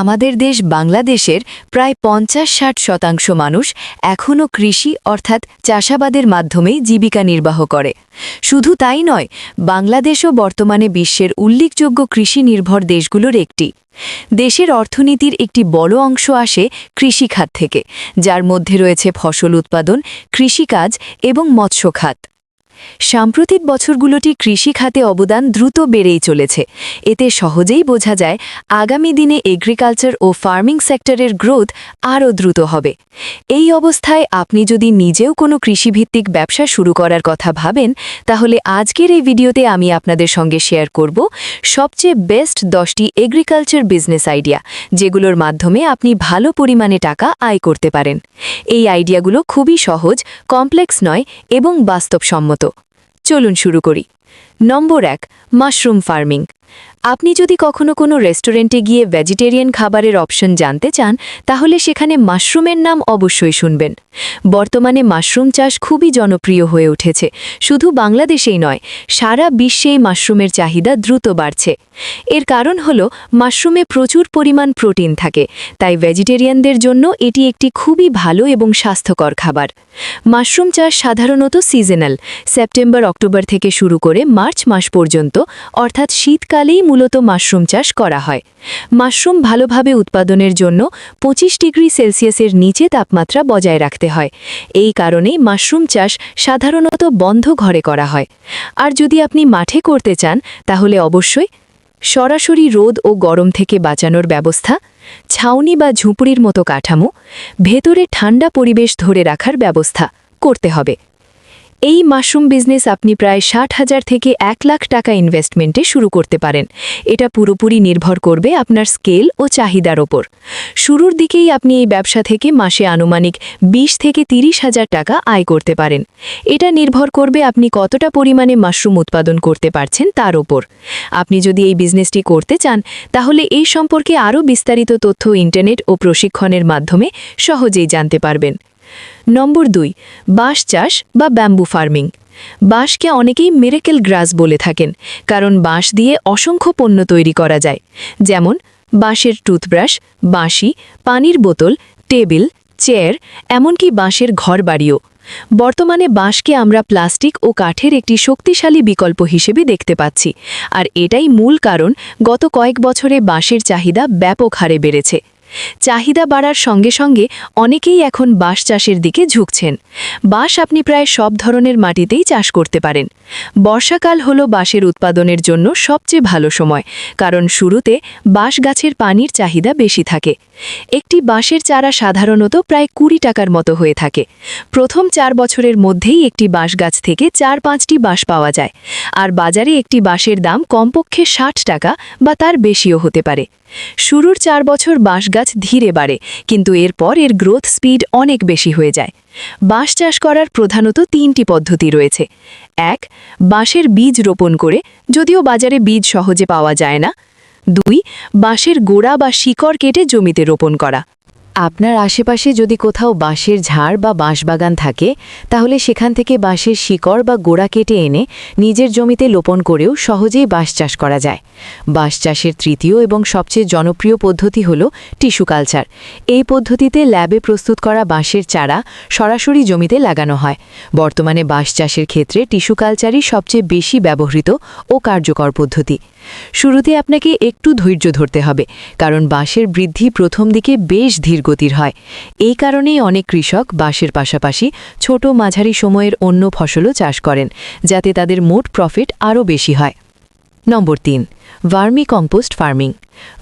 আমাদের দেশ বাংলাদেশের প্রায় ৫০-৬০% মানুষ এখনও কৃষি অর্থাৎ চাষাবাদের মাধ্যমেই জীবিকা নির্বাহ করে। শুধু তাই নয়, বাংলাদেশও বর্তমানে বিশ্বের উল্লেখযোগ্য কৃষি নির্ভর দেশগুলোর একটি। দেশের অর্থনীতির একটি বড় অংশ আসে কৃষিখাত থেকে, যার মধ্যে রয়েছে ফসল উৎপাদন, কৃষিকাজ এবং মৎস্য খাত। সাম্প্রতিক বছরগুলোটি কৃষি খাতে অবদান দ্রুত বেড়েই চলেছে। এতে সহজেই বোঝা যায় আগামী দিনে এগ্রিকালচার ও ফার্মিং সেক্টরের গ্রোথ আরও দ্রুত হবে। এই অবস্থায় আপনি যদি নিজেও কোনো কৃষিভিত্তিক ব্যবসা শুরু করার কথা ভাবেন, তাহলে আজকের এই ভিডিওতে আমি আপনাদের সঙ্গে শেয়ার করব সবচেয়ে বেস্ট 10টি এগ্রিকালচার বিজনেস আইডিয়া, যেগুলোর মাধ্যমে আপনি ভালো পরিমাণে টাকা আয় করতে পারেন। এই আইডিয়াগুলো খুবই সহজ, কমপ্লেক্স নয় এবং বাস্তবসম্মত। চলুন শুরু করি। নম্বর 1, মাশরুম ফার্মিং। আপনি যদি কখনো কোনো রেস্টুরেন্টে গিয়ে ভেজিটেরিয়ান খাবারের অপশন জানতে চান, তাহলে সেখানে মাশরুমের নাম অবশ্যই শুনবেন। বর্তমানে মাশরুম চাষ খুবই জনপ্রিয় হয়ে উঠেছে। শুধু বাংলাদেশেই নয়, সারা বিশ্বেই মাশরুমের চাহিদা দ্রুত বাড়ছে। এর কারণ হল মাশরুমে প্রচুর পরিমাণ প্রোটিন থাকে, তাই ভেজিটেরিয়ানদের জন্য এটি একটি খুবই ভালো এবং স্বাস্থ্যকর খাবার। মাশরুম চাষ সাধারণত সিজনাল, সেপ্টেম্বর-অক্টোবর থেকে শুরু করে মার্চ মাস পর্যন্ত, অর্থাৎ শীতকালেই মূলত মাশরুম চাষ করা হয়। মাশরুম ভালোভাবে উৎপাদনের জন্য 25 ডিগ্রি সেলসিয়াসের নিচে তাপমাত্রা বজায় রাখতে হয়। এই কারণেই মাশরুম চাষ সাধারণত বন্ধ ঘরে করা হয়। আর যদি আপনি মাঠে করতে চান, তাহলে অবশ্যই সরাসরি রোদ ও গরম থেকে বাঁচানোর ব্যবস্থা, ছাউনি বা ঝুপড়ির মতো কাঠামো, ভেতরে ঠান্ডা পরিবেশ ধরে রাখার ব্যবস্থা করতে হবে। এই মাশরুম বিজনেস আপনি প্রায় 60,000 থেকে 1 লাখ টাকা ইনভেস্টমেন্টে শুরু করতে পারেন। এটা পুরোপুরি নির্ভর করবে আপনার স্কেল ও চাহিদার ওপর। শুরুর দিকেই আপনি এই ব্যবসা থেকে মাসে আনুমানিক 20 থেকে 30,000 টাকা আয় করতে পারেন। এটা নির্ভর করবে আপনি কতটা পরিমাণে মাশরুম উৎপাদন করতে পারছেন তার ওপর। আপনি যদি এই বিজনেসটি করতে চান, তাহলে এই সম্পর্কে আরও বিস্তারিত তথ্য ইন্টারনেট ও প্রশিক্ষণের মাধ্যমে সহজেই জানতে পারবেন। নম্বর 2, বাঁশ চাষ বা ব্যাম্বু ফার্মিং। বাঁশকে অনেকেই মিরাকেল গ্রাস বলে থাকেন, কারণ বাঁশ দিয়ে অসংখ্য পণ্য তৈরি করা যায়, যেমন বাঁশের টুথব্রাশ, বাঁশি, পানির বোতল, টেবিল, চেয়ার, এমনকি বাঁশের ঘরবাড়িও। বর্তমানে বাঁশকে আমরা প্লাস্টিক ও কাঠের একটি শক্তিশালী বিকল্প হিসেবে দেখতে পাচ্ছি, আর এটাই মূল কারণ গত কয়েক বছরে বাঁশের চাহিদা ব্যাপক হারে বেড়েছে। চাহিদা বাড়ার সঙ্গে সঙ্গে অনেকেই এখন বাঁশ চাষের দিকে ঝুঁকছেন। বাঁশ আপনি প্রায় সব ধরনের মাটিতেই চাষ করতে পারেন। বর্ষাকাল হল বাঁশের উৎপাদনের জন্য সবচেয়ে ভালো সময়, কারণ শুরুতে বাঁশ গাছের পানির চাহিদা বেশি থাকে। একটি বাঁশের চারা সাধারণত প্রায় 20 টাকার মতো হয়ে থাকে। প্রথম 4 বছরের মধ্যেই একটি বাঁশ গাছ থেকে 4-5টি বাঁশ পাওয়া যায়, আর বাজারে একটি বাঁশের দাম কমপক্ষে 60 টাকা বা তার বেশিও হতে পারে। শুরুর 4 বছর বাঁশ গাছ ধীরে বাড়ে, কিন্তু এরপর এর গ্রোথ স্পিড অনেক বেশি হয়ে যায়। বাঁশ চাষ করার প্রধানত 3টি পদ্ধতি রয়েছে। 1, বাঁশের বীজ রোপণ করে, যদিও বাজারে বীজ সহজে পাওয়া যায় না। 2, বাঁশের গোড়া বা শিকড় কেটে জমিতে রোপণ করা। আপনার আশেপাশে যদি কোথাও বাঁশের ঝাড় বা বাঁশবাগান থাকে, তাহলে সেখান থেকে বাঁশের শিকড় বা গোড়া কেটে এনে নিজের জমিতে রোপণ করেও সহজেই বাঁশ চাষ করা যায়। বাঁশ চাষের তৃতীয় এবং সবচেয়ে জনপ্রিয় পদ্ধতি হল টিস্যু কালচার। এই পদ্ধতিতে ল্যাবে প্রস্তুত করা বাঁশের চারা সরাসরি জমিতে লাগানো হয়। বর্তমানে বাঁশ চাষের ক্ষেত্রে টিস্যু কালচারই সবচেয়ে বেশি ব্যবহৃত ও কার্যকর পদ্ধতি। শুরুতে আপনাকে একটু ধৈর্য ধরতে হবে, কারণ বাঁশের বৃদ্ধি প্রথম দিকে বেশ ধীরগতির হয়। এই কারণেই অনেক কৃষক বাঁশের পাশাপাশি ছোট মাঝারি সময়ের অন্য ফসলও চাষ করেন, যাতে তাদের মোট প্রফিট আরও বেশি হয়। নম্বর 3, vermi compost farming.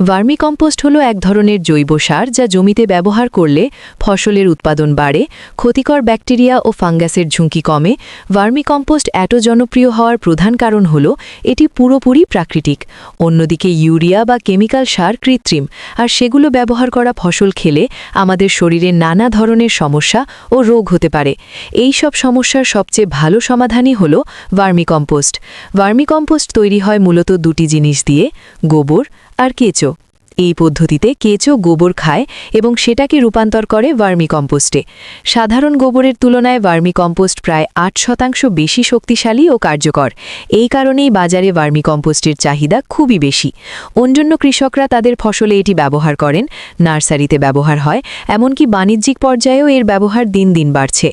Vermi compost হলো এক ধরনের জৈব সার, যা জমিতে ব্যবহার করলে ফসলের উৎপাদন বাড়ে, ক্ষতিকর ব্যাকটেরিয়া ও ফাঙ্গাসের ঝুঁকি কমে। ভার্মি কম্পোস্ট এত জনপ্রিয় হওয়ার প্রধান কারণ হল এটি পুরোপুরি প্রাকৃতিক। অন্যদিকে ইউরিয়া বা কেমিক্যাল সার কৃত্রিম, আর সেগুলো ব্যবহার করা ফসল খেলে আমাদের শরীরে নানা ধরনের সমস্যা ও রোগ হতে পারে। এই সব সমস্যার সবচেয়ে ভালো সমাধানই হল ভার্মি কম্পোস্ট। ভার্মি কম্পোস্ট তৈরি হয় মূলত 2টি জিনিস দিয়ে, গোবর আর কেঁচো। এই পদ্ধতিতে কেঁচো গোবর খায় এবং সেটাকে রূপান্তর করে ভার্মিকম্পোস্টে। সাধারণ গোবরের তুলনায় ভার্মিকম্পোস্ট প্রায় ৮% বেশি শক্তিশালী ও কার্যকর। এই কারণেই বাজারে ভার্মিকম্পোস্টের চাহিদা খুবই বেশি। অন্যান্য কৃষকরা তাদের ফসলে এটি ব্যবহার করেন, নার্সারিতে ব্যবহার হয়, এমনকি বাণিজ্যিক পর্যায়েও এর ব্যবহার দিন দিন বাড়ছে।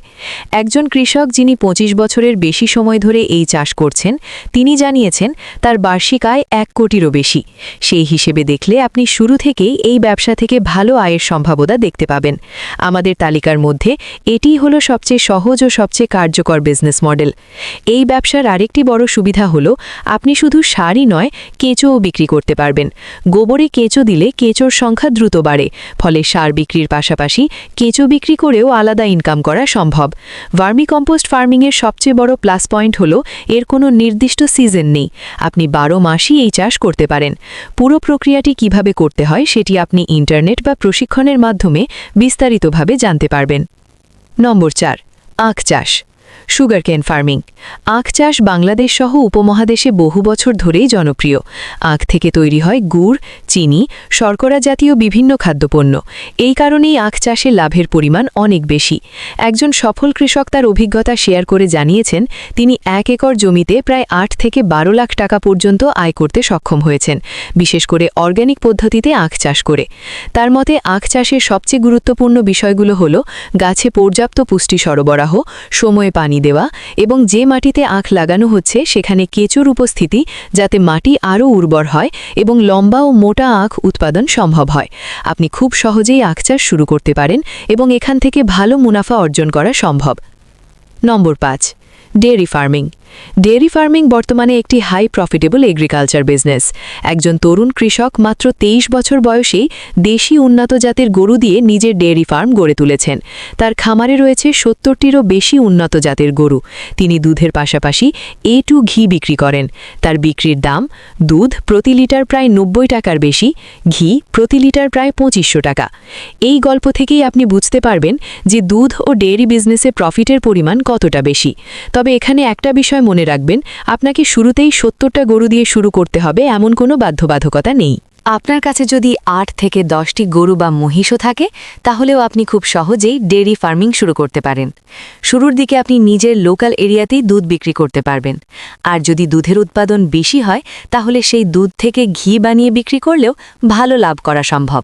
একজন কৃষক যিনি ২৫ বছরের বেশি সময় ধরে এই চাষ করছেন, তিনি জানিয়েছেন তার বার্ষিক আয় ১ কোটিরও বেশি। সেই হিসেবে দেখলে আপনি শুরু থেকেই এই ব্যবসা থেকে ভালো আয়ের সম্ভাবনা দেখতে পাবেন। আমাদের তালিকার মধ্যে এটিই হলো সবচেয়ে সহজ ও সবচেয়ে কার্যকর বিজনেস মডেল। এই ব্যবসার আরেকটি বড় সুবিধা হলো আপনি শুধু সারই নয়, কেঁচোও বিক্রি করতে পারবেন। গোবরে কেঁচো দিলে কেঁচোর সংখ্যা দ্রুত বাড়ে, ফলে সার বিক্রির পাশাপাশি কেঁচো বিক্রি করেও আলাদা ইনকাম করা সম্ভব। ভার্মিকম্পোস্ট ফার্মিংয়ের সবচেয়ে বড় প্লাস পয়েন্ট হলো এর কোনো নির্দিষ্ট সিজন নেই। আপনি ১২ মাসই এই চাষ করতে পারেন। পুরো প্রক্রিয়াটি কিভাবে করতে হয় সেটি আপনি ইন্টারনেট বা প্রশিক্ষণের মাধ্যমে বিস্তারিতভাবে জানতে পারবেন। নম্বর ৪, আখ চাষ। Sugarcane farming. আখ চাষ বাংলাদেশ সহ উপমহাদেশে বহু বছর ধরেই জনপ্রিয়। আখ থেকে তৈরি হয় গুড়, চিনি, শর্করা জাতীয় বিভিন্ন খাদ্যপণ্য। এই কারণেই আখ চাষে লাভের পরিমাণ অনেক বেশি। একজন সফল কৃষক তার অভিজ্ঞতা শেয়ার করে জানিয়েছেন তিনি ১ একর জমিতে প্রায় ৮ থেকে ১২ লাখ টাকা পর্যন্ত আয় করতে সক্ষম হয়েছেন, বিশেষ করে অর্গানিক পদ্ধতিতে আখ চাষ করে। তার মতে আখ চাষের সবচেয়ে গুরুত্বপূর্ণ বিষয়গুলো হল গাছে পর্যাপ্ত পুষ্টি সরবরাহ, সময়ে পানি দেওয়া এবং যে মাটিতে আখ লাগানো হচ্ছে সেখানে কেঁচোর উপস্থিতি, যাতে মাটি আরও উর্বর হয় এবং লম্বা ও মোটা আখ উৎপাদন সম্ভব হয়। আপনি খুব সহজেই আখ চাষ শুরু করতে পারেন এবং এখান থেকে ভালো মুনাফা অর্জন করা সম্ভব। নম্বর ৫, ডেয়ারি ফার্মিং। ডেয়ারি ফার্মিং বর্তমানে একটি হাই প্রফিটেবল এগ্রিকালচার বিজনেস। একজন তরুণ কৃষক মাত্র ২৩ বছর বয়সেই দেশি উন্নত জাতের গরু দিয়ে নিজের ডেয়ারি ফার্ম গড়ে তুলেছেন। তার খামারে রয়েছে ৭০টিরও বেশি উন্নত জাতের গরু। তিনি দুধের পাশাপাশি A2 ঘি বিক্রি করেন। তার বিক্রির দাম দুধ প্রতি লিটার প্রায় ৯০ টাকার বেশি, ঘি প্রতি লিটার প্রায় ২৫০০ টাকা। এই গল্প থেকেই আপনি বুঝতে পারবেন যে দুধ ও ডেয়ারি বিজনেসে প্রফিটের পরিমাণ কতটা বেশি। তবে এখানে একটা বিষয় মনে রাখবেন, আপনাকে শুরুতেই ৭০টা গরু দিয়ে শুরু করতে হবে এমন কোনো বাধ্যবাধকতা নেই। আপনার কাছে যদি ৮ থেকে ১০টি গরু বা মহিষও থাকে, তাহলেও আপনি খুব সহজেই ডেয়ারি ফার্মিং শুরু করতে পারেন। শুরুর দিকে আপনি নিজের লোকাল এরিয়াতেই দুধ বিক্রি করতে পারবেন। আর যদি দুধের উৎপাদন বেশি হয়, তাহলে সেই দুধ থেকে ঘি বানিয়ে বিক্রি করলেও ভালো লাভ করা সম্ভব।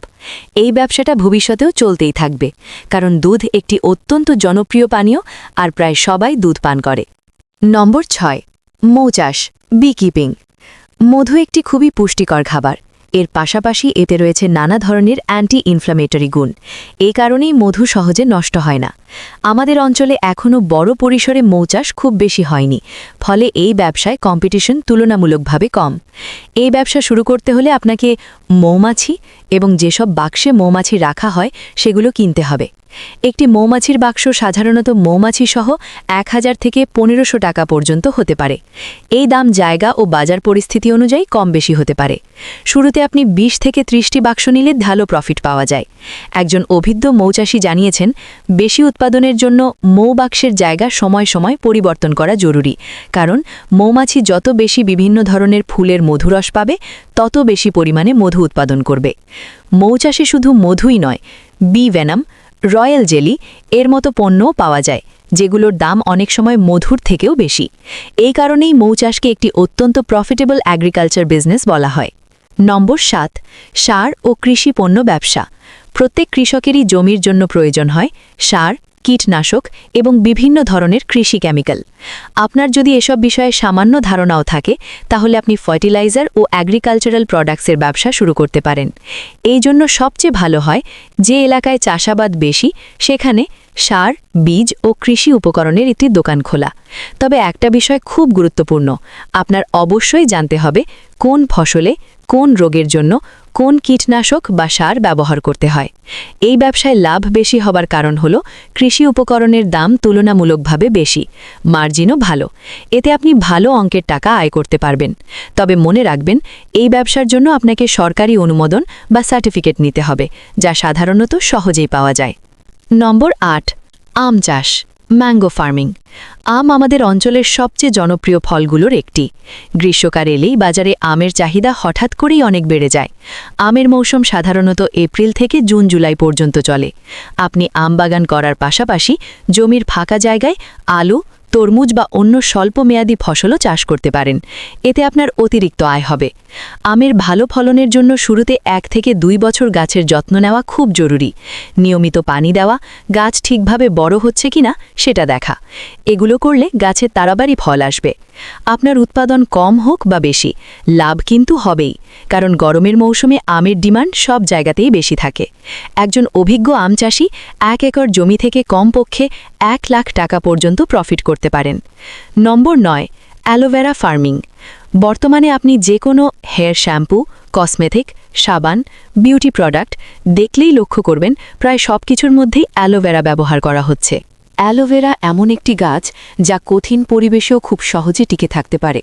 এই ব্যবসাটা ভবিষ্যতেও চলতেই থাকবে, কারণ দুধ একটি অত্যন্ত জনপ্রিয় পানীয় আর প্রায় সবাই দুধ পান করে। নম্বর ৬, মৌ চাষ, বিকিপিং। মধু একটি খুবই পুষ্টিকর খাবার। এর পাশাপাশি এতে রয়েছে নানা ধরনের অ্যান্টি ইনফ্ল্যামেটরি গুণ। এই কারণেই মধু সহজে নষ্ট হয় না। আমাদের অঞ্চলে এখনও বড় পরিসরে মৌ চাষ খুব বেশি হয়নি, ফলে এই ব্যবসায় কম্পিটিশন তুলনামূলকভাবে কম। এই ব্যবসা শুরু করতে হলে আপনাকে মৌমাছি এবং যেসব বাক্সে মৌমাছি রাখা হয় সেগুলো কিনতে হবে। একটি মৌমাছির বাক্স সাধারণত মৌমাছি সহ ১,০০০ থেকে ১৫০০ টাকা পর্যন্ত হতে পারে। এই দাম জায়গা ও বাজার পরিস্থিতি অনুযায়ী কম বেশি হতে পারে। শুরুতে আপনি ২০ থেকে ৩০টি বাক্স নিলে ভালো প্রফিট পাওয়া যায়। একজন অভিজ্ঞ মৌচাষী জানিয়েছেন বেশি উৎপাদনের জন্য মৌ বাক্সের জায়গা সময় সময় পরিবর্তন করা জরুরি, কারণ মৌমাছি যত বেশি বিভিন্ন ধরনের ফুলের মধুরস পাবে, তত বেশি পরিমাণে মধু উৎপাদন করবে। মৌচাষে শুধু মধুই নয়, বি ভেনাম, রয়্যাল জেলি এর মতো পণ্যও পাওয়া যায়, যেগুলোর দাম অনেক সময় মধুর থেকেও বেশি। এই কারণেই মৌচাষকে একটি অত্যন্ত প্রফিটেবল এগ্রিকালচার বিজনেস বলা হয়। নম্বর ৭, সার ও কৃষি পণ্য ব্যবসা। প্রত্যেক কৃষকেরই জমির জন্য প্রয়োজন হয় সার, কীটনাশক এবং বিভিন্ন ধরনের কৃষি কেমিক্যাল। আপনার যদি এসব বিষয়ে সামান্য ধারণাও থাকে, তাহলে আপনি ফার্টিলাইজার ও অ্যাগ্রিকালচারাল প্রোডাক্টসের ব্যবসা শুরু করতে পারেন। এই জন্য সবচেয়ে ভালো হয় যে এলাকায় চাষাবাদ বেশি সেখানে সার, বীজ ও কৃষি উপকরণের একটি দোকান খোলা। তবে একটা বিষয় খুব গুরুত্বপূর্ণ, আপনার অবশ্যই জানতে হবে কোন ফসলে কোন রোগের জন্য কোন কীটনাশক বা সার ব্যবহার করতে হয়। এই ব্যবসায় লাভ বেশি হবার কারণ হল কৃষি উপকরণের দাম তুলনামূলকভাবে বেশি, মার্জিনও ভালো। এতে আপনি ভালো অঙ্কের টাকা আয় করতে পারবেন। তবে মনে রাখবেন, এই ব্যবসার জন্য আপনাকে সরকারি অনুমোদন বা সার্টিফিকেট নিতে হবে, যা সাধারণত সহজেই পাওয়া যায়। নম্বর ৮, আম চাষ, ম্যাঙ্গো ফার্মিং। আম আমাদের অঞ্চলের সবচেয়ে জনপ্রিয় ফলগুলোর একটি। গ্রীষ্মকাল এলেই বাজারে আমের চাহিদা হঠাৎ করেই অনেক বেড়ে যায়। আমের মৌসুম সাধারণত এপ্রিল থেকে জুন জুলাই পর্যন্ত চলে। আপনি আম বাগান করার পাশাপাশি জমির ফাঁকা জায়গায় আলু, তরমুজ বা অন্য স্বল্পমেয়াদী ফসলও চাষ করতে পারেন। এতে আপনার অতিরিক্ত আয় হবে। আমের ভালো ফলনের জন্য শুরুতে 1 থেকে 2 বছর গাছের যত্ন নেওয়া খুব জরুরি। নিয়মিত পানি দেওয়া, গাছ ঠিকভাবে বড় হচ্ছে কিনা সেটা দেখা। এগুলো করলে গাছের তাড়াতাড়ি ফল আসবে। আপনার উৎপাদন কম হোক বা বেশি, লাভ কিন্তু হবেই, কারণ গরমের মৌসুমে আমের ডিমান্ড সব জায়গাতেই বেশি থাকে। একজন অভিজ্ঞ আম চাষি 1 একর জমি থেকে কমপক্ষে 1 লাখ টাকা পর্যন্ত প্রফিট করতে পারেন। নম্বর 9, অ্যালোভেরা ফার্মিং। বর্তমানে আপনি যে কোনো হেয়ার শ্যাম্পু, কসমেটিক, সাবান, বিউটি প্রোডাক্ট দেখলেই লক্ষ্য করবেন প্রায় সব কিছুর মধ্যেই অ্যালোভেরা ব্যবহার করা হচ্ছে। অ্যালোভেরা এমন একটি গাছ যা কঠিন পরিবেশেও খুব সহজে টিকে থাকতে পারে।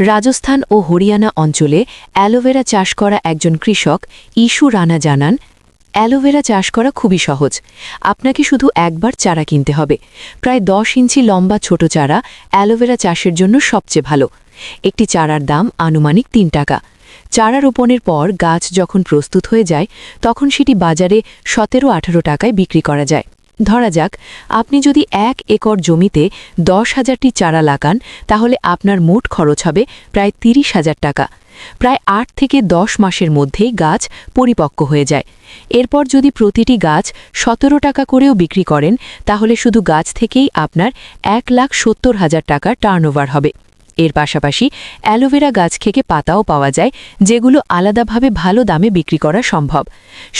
রাজস্থান ও হরিয়ানা অঞ্চলে অ্যালোভেরা চাষ করা একজন কৃষক ইস্যু রানা জানান, অ্যালোভেরা চাষ করা খুবই সহজ। আপনাকে শুধু একবার চারা কিনতে হবে। প্রায় 10 ইঞ্চি লম্বা ছোট চারা অ্যালোভেরা চাষের জন্য সবচেয়ে ভালো। একটি চারার দাম আনুমানিক 3 টাকা। চারা রোপণের পর গাছ যখন প্রস্তুত হয়ে যায় তখন সেটি বাজারে 17-18 টাকায় বিক্রি করা যায়। ধরা যাক আপনি যদি 1 একর জমিতে 10,000টি চারা লাগান, তাহলে আপনার মোট খরচ হবে প্রায় 30,000 টাকা। প্রায় 8 থেকে 10 মাসের মধ্যেই গাছ পরিপক্ক হয়ে যায়। এরপর যদি প্রতিটি গাছ 17 টাকা করেও বিক্রি করেন, তাহলে শুধু গাছ থেকেই আপনার 1,70,000 টাকা টার্নওভার হবে। এর পাশাপাশি অ্যালোভেরা গাছ থেকে পাতাও পাওয়া যায়, যেগুলো আলাদাভাবে ভালো দামে বিক্রি করা সম্ভব।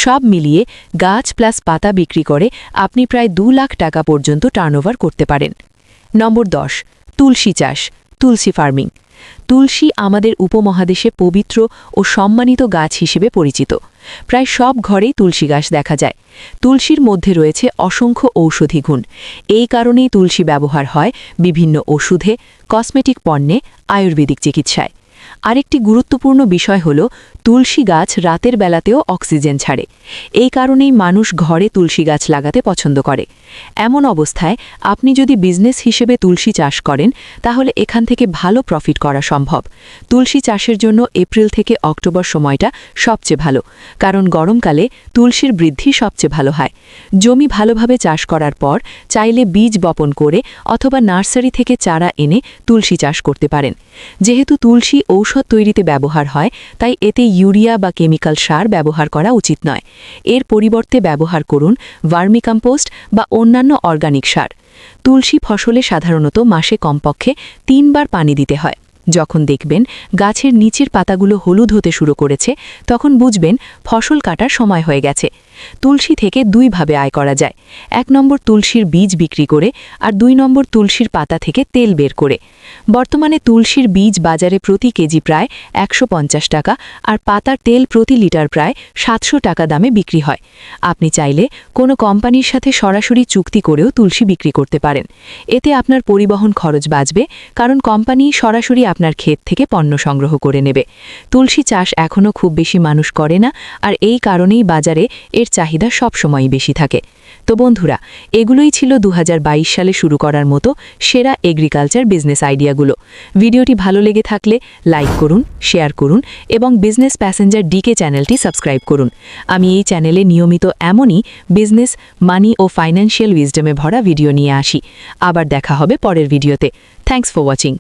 সব মিলিয়ে গাছ প্লাস পাতা বিক্রি করে আপনি প্রায় 2 লাখ টাকা পর্যন্ত টার্নওভার করতে পারেন। নম্বর 10, তুলসী চাষ, তুলসী ফার্মিং। তুলসী আমাদের উপমহাদেশে পবিত্র ও সম্মানিত গাছ হিসেবে পরিচিত। প্রায় সব ঘরেই তুলসী গাছ দেখা যায়। তুলসীর মধ্যে রয়েছে অসংখ্য ঔষধি গুণ। এই কারণেই তুলসী ব্যবহার হয় বিভিন্ন ওষুধে, কসমেটিক পণ্যে, আয়ুর্বেদিক চিকিৎসায়। আরেকটি গুরুত্বপূর্ণ বিষয় হল তুলসী গাছ রাতের বেলাতেও অক্সিজেন ছাড়ে। এই কারণেই মানুষ ঘরে তুলসী গাছ লাগাতে পছন্দ করে। এমন অবস্থায় আপনি যদি বিজনেস হিসেবে তুলসী চাষ করেন, তাহলে এখান থেকে ভালো প্রফিট করা সম্ভব। তুলসী চাষের জন্য এপ্রিল থেকে অক্টোবর সময়টা সবচেয়ে ভালো, কারণ গরমকালে তুলসীর বৃদ্ধি সবচেয়ে ভালো হয়। জমি ভালোভাবে চাষ করার পর চাইলে বীজ বপন করে অথবা নার্সারি থেকে চারা এনে তুলসী চাষ করতে পারেন। যেহেতু তুলসী ঔষধ তৈরিতে ব্যবহার হয়, তাই এতে ইউরিয়া বা কেমিক্যাল সার ব্যবহার করা উচিত নয়। এর পরিবর্তে ব্যবহার করুন ভার্মিকম্পোস্ট বা অন্যান্য অর্গানিক সার। তুলসী ফসলে সাধারণত মাসে কমপক্ষে 3 বার পানি দিতে হয়। যখন দেখবেন গাছের নিচের পাতাগুলো হলুদ হতে শুরু করেছে, তখন বুঝবেন ফসল কাটার সময় হয়ে গেছে। তুলসী থেকে 2 ভাবে আয় করা যায়। 1 নম্বর তুলসীর বীজ বিক্রি করে, আর 2 নম্বর তুলসীর পাতা থেকে তেল বের করে। বর্তমানে তুলসীর বীজ বাজারে প্রতি কেজি প্রায় 150 টাকা, আর পাতার তেল প্রতি লিটার প্রায় 700 টাকা দামে বিক্রি হয়। আপনি চাইলে কোনো কোম্পানির সাথে সরাসরি চুক্তি করেও তুলসী বিক্রি করতে পারেন। এতে আপনার পরিবহন খরচ বাঁচবে, কারণ কোম্পানি সরাসরি আপনার ক্ষেত থেকে পণ্য সংগ্রহ করে নেবে। তুলসী চাষ এখনও খুব বেশি মানুষ করে না, আর এই কারণেই বাজারে এর চাহিদা সবসময়ই বেশি থাকে। তো বন্ধুরা, এগুলোই ছিল 2022 সালে শুরু করার মতো সেরা এগ্রিকালচার বিজনেস আইডিয়াগুলো। ভিডিওটি ভালো লেগে থাকলে লাইক করুন, শেয়ার করুন এবং বিজনেস প্যাসেঞ্জার ডিকে চ্যানেলটি সাবস্ক্রাইব করুন। আমি এই চ্যানেলে নিয়মিত এমনই বিজনেস, মানি ও ফাইন্যান্সিয়াল উইজডমে ভরা ভিডিও নিয়ে আসি। আবার দেখা হবে পরের ভিডিওতে। Thanks for watching.